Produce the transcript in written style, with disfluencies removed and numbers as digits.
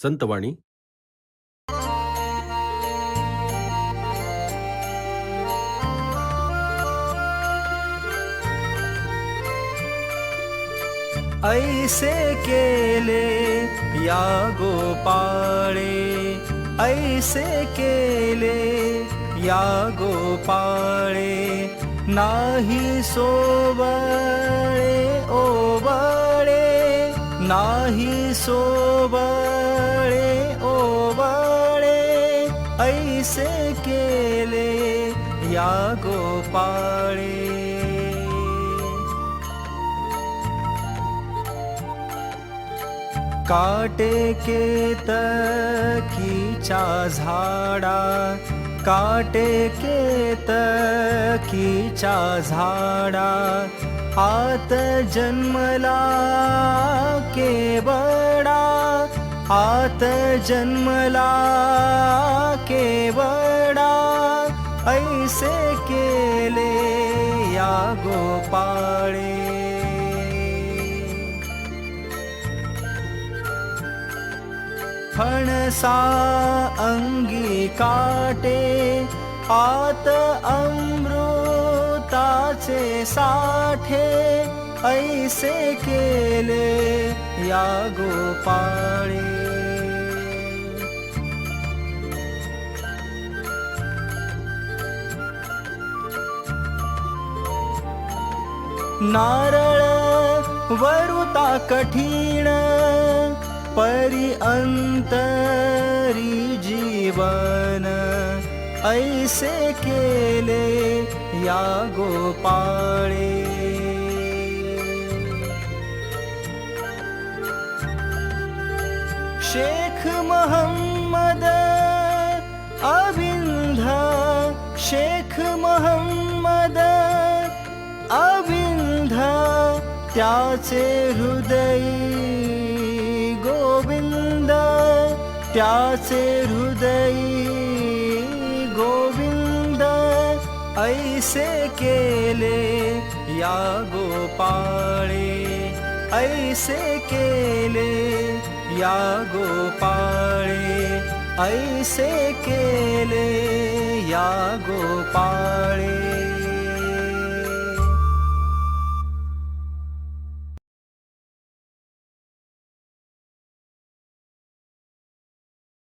संतवाणी. ऐसे केले या गोपाळे, ऐसे केले या गोपाळे, नाही सोबळे ओबळे, नाही सोबळे ओबळे, ऐसे केले या गोपाळे. काटे केतकीच्या झाडा, काटे केतकीच्या झाडा, आत जन्मला केवडा, आत जन्मला केवडा, ऐसे केले या गोपाळे. फणसा अंगी काटे, आत अमृताचे साठे, ऐसे केले या गोपाळे. नारळ वरुता कठीण, परी अंतरी जीवन, ऐसे केले या गोपाळे. शेख मोहम्मद अबिंध, शेख मोहम्मद अबिंध, त्याचे हृदयी गोविंद, त्याचे हृदयी गोविंद, ऐसे केले या गोपाळे, ऐसे केले या गोपाळे, ऐसे केले या गोपाळे.